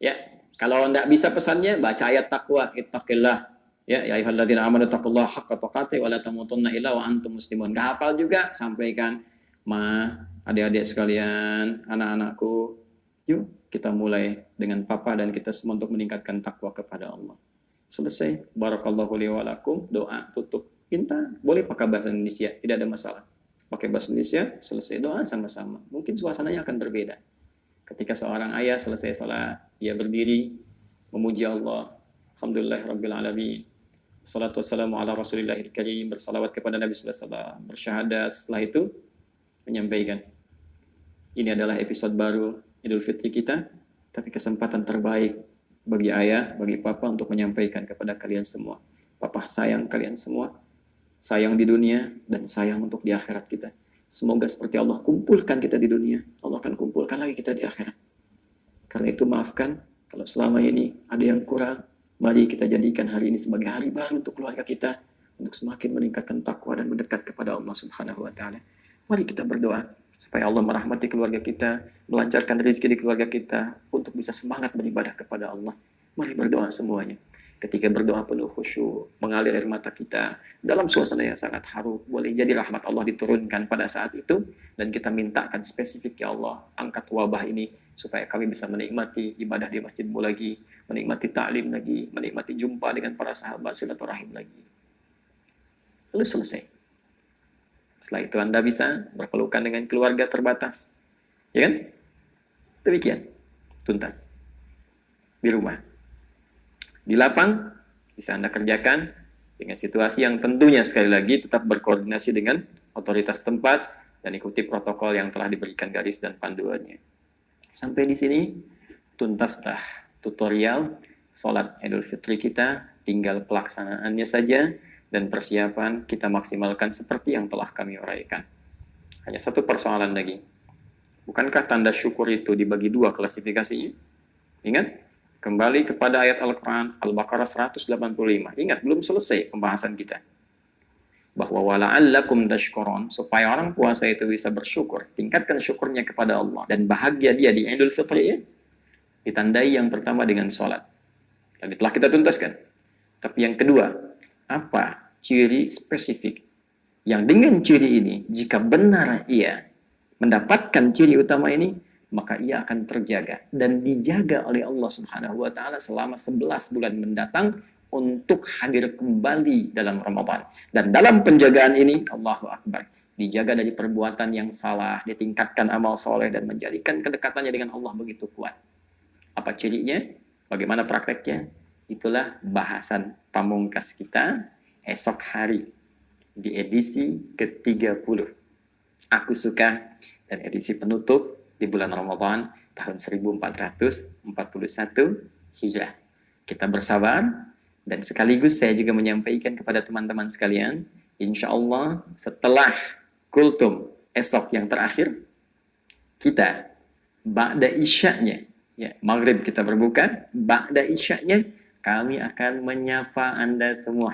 Ya, kalau enggak bisa pesannya baca ayat takwa, ittaqillah. Ya, ya ayyuhalladzina amanu taqullaha haqqa tuqatih wa la tamutunna illa wa antum muslimun. Enggak hafal juga sampaikan, "Ma, adik-adik sekalian, anak-anakku, yuk kita mulai dengan papa dan kita semua untuk meningkatkan takwa kepada Allah." Selesai. Barakallahu li wa lakum, doa tutup. Minta, boleh pakai bahasa Indonesia, tidak ada masalah. Pakai bahasa Indonesia, selesai doa sama-sama. Mungkin suasananya akan berbeda. Ketika seorang ayah selesai sholat, dia berdiri, memuji Allah. Alhamdulillah Rabbil Alamin. Salatu wassalamu ala Rasulillahil Karim. Bersalawat kepada Nabi sallallahu alaihi wasallam. Bersyahadat. Setelah itu, menyampaikan. Ini adalah episode baru Idul Fitri kita, tapi kesempatan terbaik bagi ayah, bagi papa untuk menyampaikan kepada kalian semua. Papa sayang kalian semua. Sayang di dunia dan sayang untuk di akhirat kita. Semoga seperti Allah kumpulkan kita di dunia, Allah akan kumpulkan lagi kita di akhirat. Karena itu maafkan kalau selama ini ada yang kurang. Mari kita jadikan hari ini sebagai hari baru untuk keluarga kita, untuk semakin meningkatkan takwa dan mendekat kepada Allah Subhanahu wa taala. Mari kita berdoa supaya Allah merahmati keluarga kita, melancarkan rezeki di keluarga kita untuk bisa semangat beribadah kepada Allah. Mari berdoa semuanya. Ketika berdoa penuh khusyuk, mengalir air mata kita dalam suasana yang sangat haru, boleh jadi rahmat Allah diturunkan pada saat itu, dan kita mintakan spesifik, ya Allah, angkat wabah ini supaya kami bisa menikmati ibadah di masjidmu lagi, menikmati ta'lim lagi, menikmati jumpa dengan para sahabat, silaturahim lagi. Lalu selesai. Setelah itu Anda bisa berpelukan dengan keluarga terbatas, ya kan? Demikian, tuntas di rumah. Di lapang bisa Anda kerjakan dengan situasi yang tentunya sekali lagi tetap berkoordinasi dengan otoritas tempat dan ikuti protokol yang telah diberikan garis dan panduannya. Sampai di sini tuntaslah tutorial sholat Idul Fitri kita, tinggal pelaksanaannya saja dan persiapan kita maksimalkan seperti yang telah kami uraikan. Hanya satu persoalan lagi. Bukankah tanda syukur itu dibagi dua klasifikasinya? Ingat? Kembali kepada ayat Al-Quran, Al-Baqarah 185. Ingat, belum selesai pembahasan kita. Bahwa wala'allakum tashkurun, supaya orang puasa itu bisa bersyukur. Tingkatkan syukurnya kepada Allah. Dan bahagia dia di Idul Fitri, ya, ditandai yang pertama dengan sholat. Dan telah kita tuntaskan. Tapi yang kedua, apa ciri spesifik yang dengan ciri ini, jika benar ia mendapatkan ciri utama ini, maka ia akan terjaga dan dijaga oleh Allah Subhanahu wa taala selama 11 bulan mendatang untuk hadir kembali dalam Ramadan. Dan dalam penjagaan ini, Allahu Akbar, dijaga dari perbuatan yang salah, ditingkatkan amal soleh dan menjadikan kedekatannya dengan Allah begitu kuat. Apa cirinya? Bagaimana prakteknya? Itulah bahasan pamungkas kita esok hari di edisi ke-30. Aku suka, dan edisi penutup di bulan Ramadan tahun 1441 Hijrah. Kita bersabar, dan sekaligus saya juga menyampaikan kepada teman-teman sekalian, insya Allah setelah kultum esok yang terakhir, kita ba'da isya'nya, ya, maghrib kita berbuka, ba'da isya'nya kami akan menyapa Anda semua